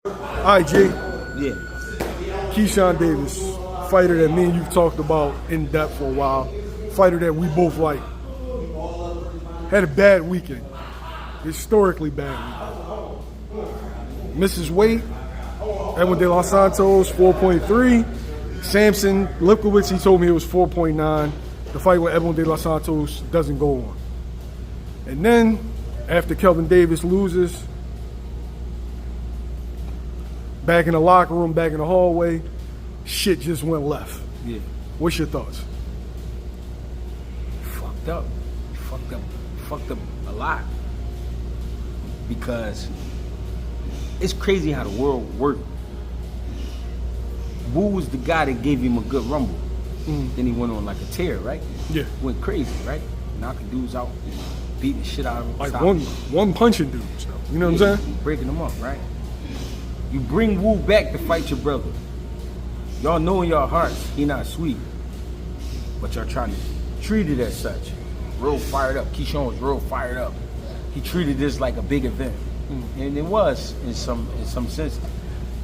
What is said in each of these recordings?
All right, G. Yeah. Keyshawn Davis, fighter that me and you've talked about in depth for a while. Fighter that we both like. Had a bad weekend. Historically bad weekend. Misses weight. Edwin de los Santos, 4.3. Samson Lipkowitz, he told me it was 4.9. The fight with Edwin de los Santos doesn't go on. And then, after Kelvin Davis loses, back in the locker room, back in the hallway, shit just went left. Yeah. What's your thoughts? Fucked up. Fucked up a lot. Because it's crazy how the world works. Wu was the guy that gave him a good rumble. Then he went on like a tear, right? Yeah. Went crazy, right? Knocking dudes out, beating the shit out of them. Like one punching dudes, though. You know what I'm saying? Breaking them up, right? You bring Wu back to fight your brother. Y'all know in your hearts he not sweet, but y'all trying to treat it as such. Real fired up. Keyshawn was real fired up. He treated this like a big event, and it was in some sense.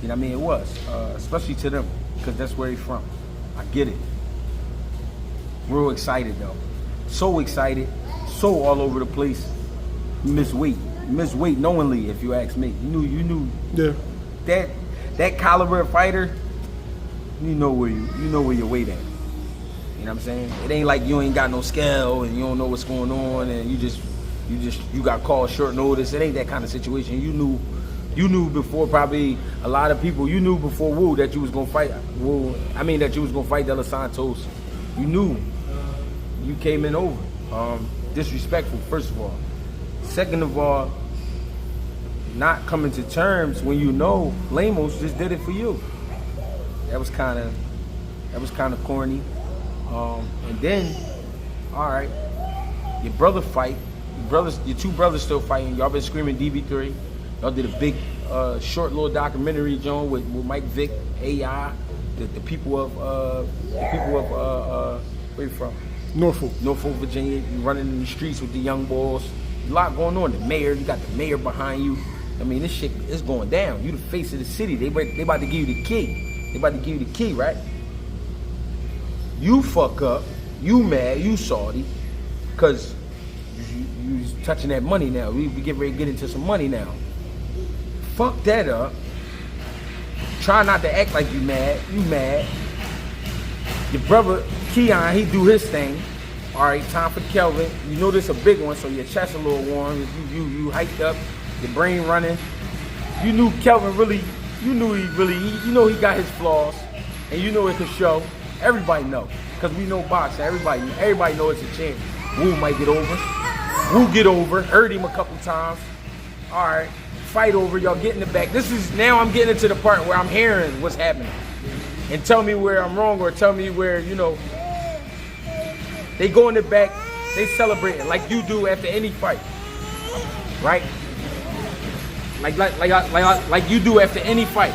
You know what I mean? It was, especially to them, because that's where he's from. I get it. Real excited though, so excited, so all over the place. Miss weight knowingly, if you ask me. You knew. Yeah. That caliber of fighter, you know where your weight at. You know what I'm saying? It ain't like you ain't got no scale and you don't know what's going on and you got called short notice. It ain't that kind of situation. You knew before probably a lot of people. You knew before Wu that you was gonna fight Wu. I mean that you was gonna fight De Los Santos. You knew. You came in over. Disrespectful, first of all. Second of all, not coming to terms when you know Lamos just did it for you. That was kind of corny. And then, all right, your brother fight. Your two brothers still fighting. Y'all been screaming DB3. Y'all did a big, short little documentary, John, with Mike Vick, AI, the people of where you from? Norfolk, Virginia. You running in the streets with the young boys. A lot going on. The mayor, you got the mayor behind you. I mean, this shit is going down. You the face of the city. They about to give you the key. They about to give you the key, right? You fuck up. You mad. You salty. Because you touching that money now. We get ready to get into some money now. Fuck that up. Try not to act like you mad. You mad. Your brother, Keyshawn, he do his thing. All right, time for Kelvin. You know this a big one, so your chest a little warm. You hyped up. Your brain running. You knew Kelvin really, you know he got his flaws, and you know it could show. Everybody know, because we know boxing. Everybody know it's a chance. Wu might get over. Wu get over. Hurt him a couple times. All right, fight over. Y'all get in the back. Now I'm getting into the part where I'm hearing what's happening, and tell me where I'm wrong or tell me where they go in the back. They celebrating like you do after any fight, right? Like you do after any fight.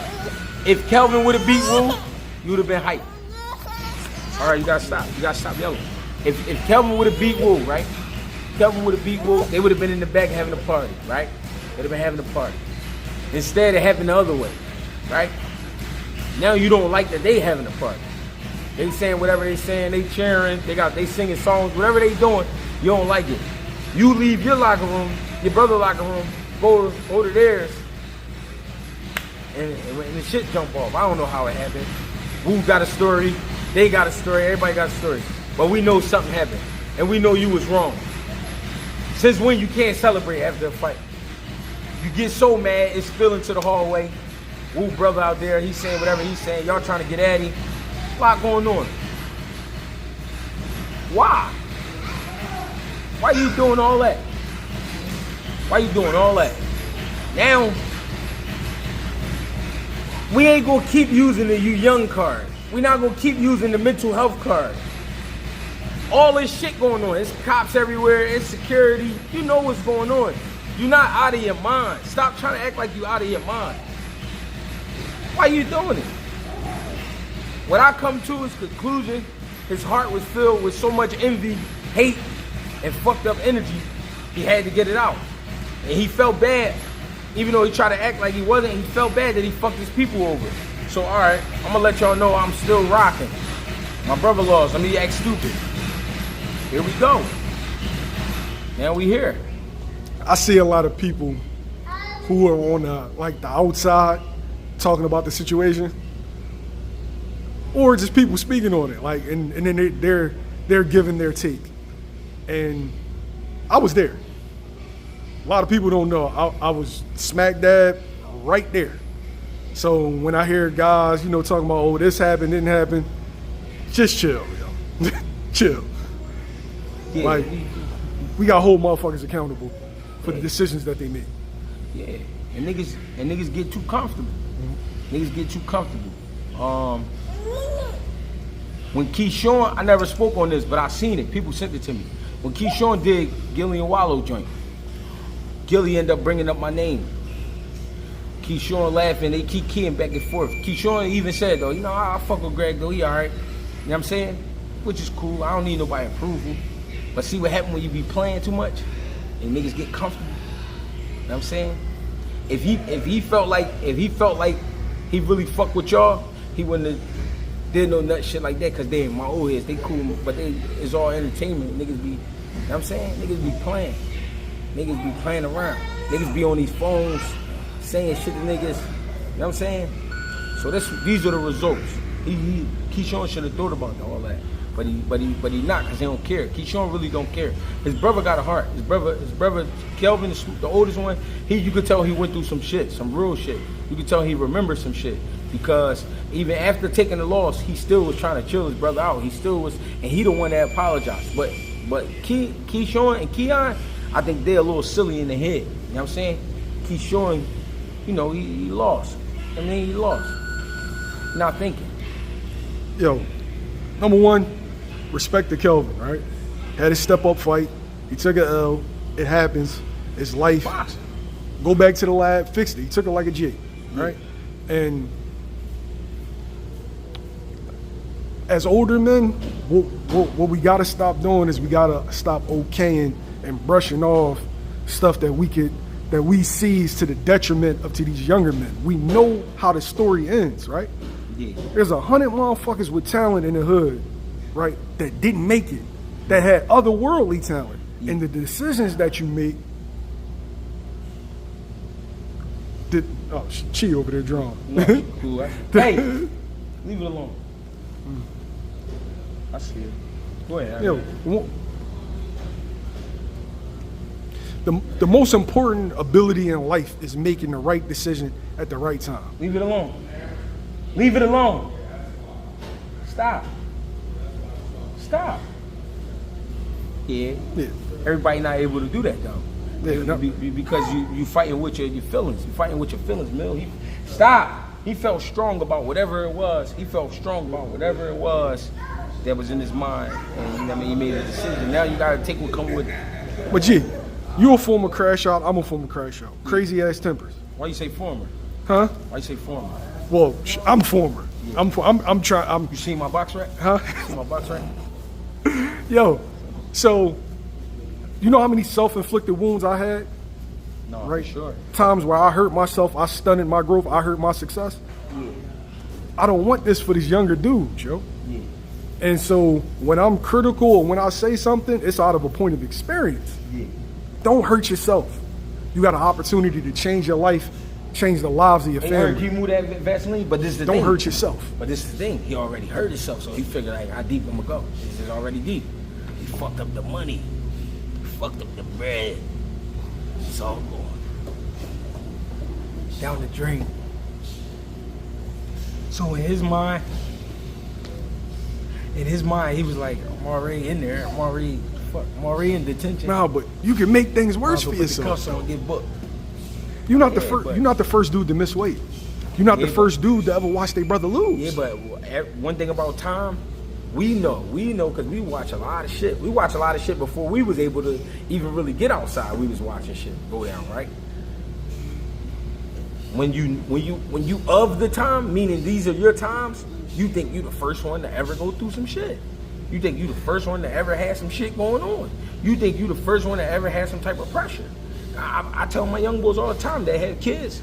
If Kelvin would have beat Wu, you would have been hyped. All right, you gotta stop. You gotta stop yelling. If Kelvin would have beat Wu, right? Kelvin would have beat Wu, they would have been in the back having a party, right? They'd have been having a party. Instead, it happened the other way, right? Now you don't like that they having a party. They saying whatever they saying, they cheering, they singing songs, whatever they doing, you don't like it. You leave your locker room, your brother's locker room, go to theirs, and the shit jump off. I don't know how it happened. Wu got a story, they got a story, everybody got a story. But we know something happened, and we know you was wrong. Since when you can't celebrate after a fight? You get so mad, it's spilling to the hallway. Wu brother out there, he's saying whatever he's saying, y'all trying to get at him. A lot going on. Why? Why you doing all that? Why you doing all that? Now, we ain't gonna keep using the you young card. We're not gonna keep using the mental health card. All this shit going on. It's cops everywhere, it's security. You know what's going on. You're not out of your mind. Stop trying to act like you out of your mind. Why you doing it? What I come to is conclusion, his heart was filled with so much envy, hate, and fucked up energy, he had to get it out. And he felt bad even though he tried to act like he wasn't, he felt bad that he fucked his people over. So, all right, I'm gonna let y'all know I'm still rocking. My brother lost. Let me act stupid. Here we go. Now we here. I see a lot of people who are on the outside talking about the situation, or just people speaking on it, like, and then they're giving their take. And I was there. A lot of people don't know I was smack dab right there. So when I hear guys, talking about, oh, this happened, didn't happen, just chill, yo. Chill. Yeah, like, we got to hold motherfuckers accountable for the decisions that they make. Yeah, and niggas get too comfortable. Mm-hmm. Niggas get too comfortable. When Keyshawn, I never spoke on this, but I seen it. People sent it to me. When Keyshawn did Gilly and Wallow joint, Gilly ended up bringing up my name. Keyshawn laughing, they keep keying back and forth. Keyshawn even said, though, I fuck with Greg, though, he all right. You know what I'm saying? Which is cool. I don't need nobody approval. But see what happened when you be playing too much and niggas get comfortable? You know what I'm saying? If he felt like he really fucked with y'all, he wouldn't have did no nut shit like that, because they ain't my old heads. They cool, but it's all entertainment. Niggas be, you know what I'm saying? Niggas be playing. Niggas be playing around. Niggas be on these phones saying shit to niggas. You know what I'm saying? So these are the results. Keyshawn should have thought about all that. But he not, because he don't care. Keyshawn really don't care. His brother got a heart. His brother Kelvin, the oldest one, you could tell he went through some shit, some real shit. You could tell he remembers some shit, because even after taking the loss, he still was trying to chill his brother out. He still was, and he the one that apologized. But Keyshawn and Keon, I think they're a little silly in the head. You know what I'm saying? Keyshawn, he lost. He lost. Not thinking. Yo, number one, respect to Kelvin, right? Had a step-up fight. He took an L. It happens. It's life. Boxing. Go back to the lab, fixed it. He took it like a G, right? Yeah. And as older men, what we got to stop doing is we got to stop okaying and brushing off stuff that we sees to the detriment to these younger men. We know how the story ends, right? Yeah. There's 100 motherfuckers with talent in the hood, right, that didn't make it, that had otherworldly talent. Yeah. And the decisions that you make, she over there drawing. No, cool. Hey, leave it alone. I see it. Go ahead. Yo, the most important ability in life is making the right decision at the right time. Leave it alone. Leave it alone. Stop. Yeah. Everybody not able to do that though. Yeah, because you fighting with your feelings. You fighting with your feelings, Mill. Stop. He felt strong about whatever it was. That was in his mind, and he made a decision. Now you gotta take what comes with it. But G, you a former crash out, I'm a former crash out. Crazy ass tempers. Why you say former? Huh? Why you say former? Well, I'm former. Yeah. I'm trying. You seen my box rack? Huh? You seen my box rack? Yo, so you know how many self-inflicted wounds I had? No, right? For sure. Times where I hurt myself, I stunted my growth, I hurt my success. Yeah. I don't want this for these younger dudes, yo. Yeah. And so when I'm critical or when I say something, it's out of a point of experience. Yeah. Don't hurt yourself. You got an opportunity to change your life, change the lives of your family. Heard you move that Vaseline, but this is the thing. Don't hurt yourself. But this is the thing. He already hurt himself, so he figured like how deep I'm gonna go. This is already deep. He fucked up the money. He fucked up the bread. It's all going down the drain. So in his mind, he was like, I'm already in there. I'm already in detention. No, but you can make things worse for The yourself. cuffs on, get booked. You're not the first dude to miss weight. You're not the first dude to ever watch their brother lose. Yeah, but one thing about time, we know because we watch a lot of shit. We watch a lot of shit before we was able to even really get outside. We was watching shit go down, right? When you of the time, meaning these are your times, you think you the first one to ever go through some shit. You think you the first one to ever have some shit going on. You think you the first one to ever have some type of pressure. I tell my young boys all the time that have kids,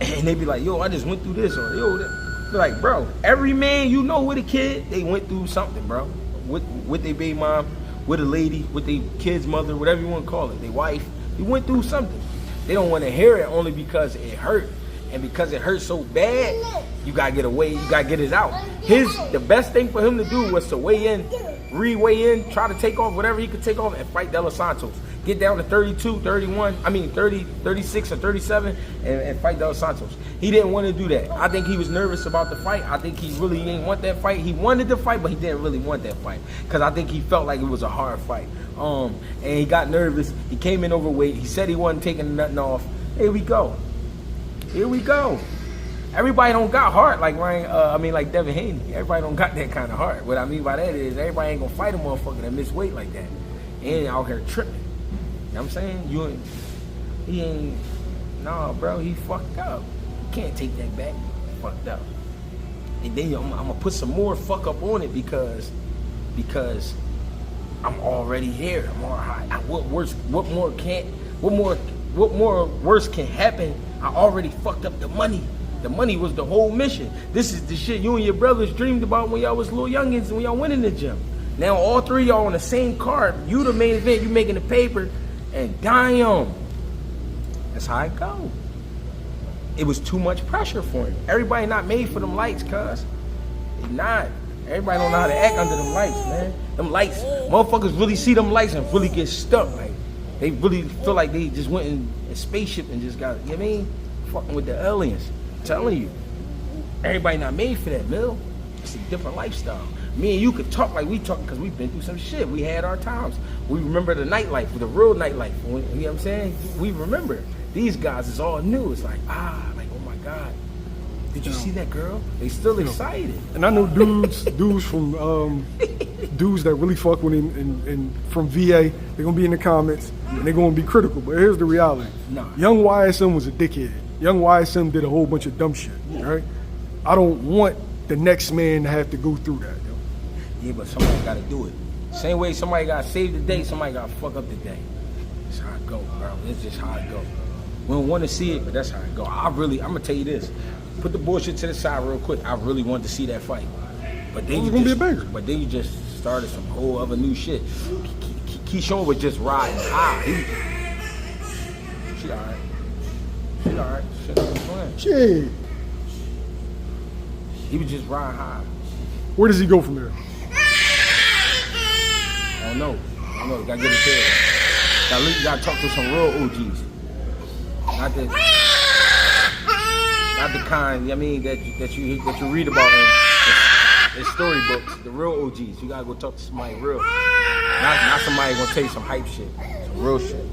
and they be like, yo, I just went through this, or yo, that. Be like, bro, every man you know with a kid, they went through something, bro. With their baby mom, with a lady, with their kid's mother, whatever you want to call it, their wife. They went through something. They don't want to hear it only because it hurt. And because it hurt so bad, you gotta get away, you gotta get it out. The best thing for him to do was to weigh in, re-weigh in, try to take off whatever he could take off and fight De Los Santos. Get down to 32, 31, 30, 36 or 37 and fight De Los Santos. He didn't want to do that. I think he was nervous about the fight. I think he really didn't want that fight. He wanted the fight, but he didn't really want that fight. Because I think he felt like it was a hard fight. And he got nervous. He came in overweight. He said he wasn't taking nothing off. Here we go. Here we go. Everybody don't got heart like Ryan. Like Devin Haney. Everybody don't got that kind of heart. What I mean by that is everybody ain't gonna fight a motherfucker that miss weight like that. And out here tripping. You know what I'm saying? He ain't. Nah, bro. He fucked up. You can't take that back. He fucked up. And then I'm gonna put some more fuck up on it because I'm already here. I'm all high. What more worse can happen? I already fucked up the money. The money was the whole mission. This is the shit you and your brothers dreamed about when y'all was little youngins and when y'all went in the gym. Now all three of y'all on the same card. You the main event. You making the paper, and damn, that's how it go. It was too much pressure for him. Everybody not made for them lights, cuz. They not. Everybody don't know how to act under them lights, man. Them lights, motherfuckers really see them lights and really get stuck. Like, they really feel like they just went in a spaceship and just got, you know what I mean? Fucking with the aliens. I'm telling you. Everybody not made for that, Mill. It's a different lifestyle. Me and you could talk like we talk because we've been through some shit. We had our times. We remember the nightlife, the real nightlife. You know what I'm saying? We remember. These guys is all new. It's like, oh my God. Did you see that girl? They still excited. And I know dudes from dudes that really fuck with him and from VA, they're gonna be in the comments and they're gonna be critical. But here's the reality. Nah. Young YSM was a dickhead. Young YSM did a whole bunch of dumb shit. Right? I don't want the next man to have to go through that. Yo. Yeah, but somebody gotta do it. Same way somebody gotta save the day, somebody gotta fuck up the day. That's how it go, bro. It's just how it go. We don't want to see it, but that's how it go. I'm gonna tell you this. Put the bullshit to the side real quick. I really wanted to see that fight. But then you just started some whole other new shit. Keyshawn was just riding high. She alright. She alright. Shit. He was just riding high. Where does he go from there? I don't know. You gotta get his head. You gotta talk to some real OGs. Not the kind, I mean, that you read about in storybooks. The real OGs. You gotta go talk to somebody real. Not somebody gonna tell you some hype shit. Some real shit.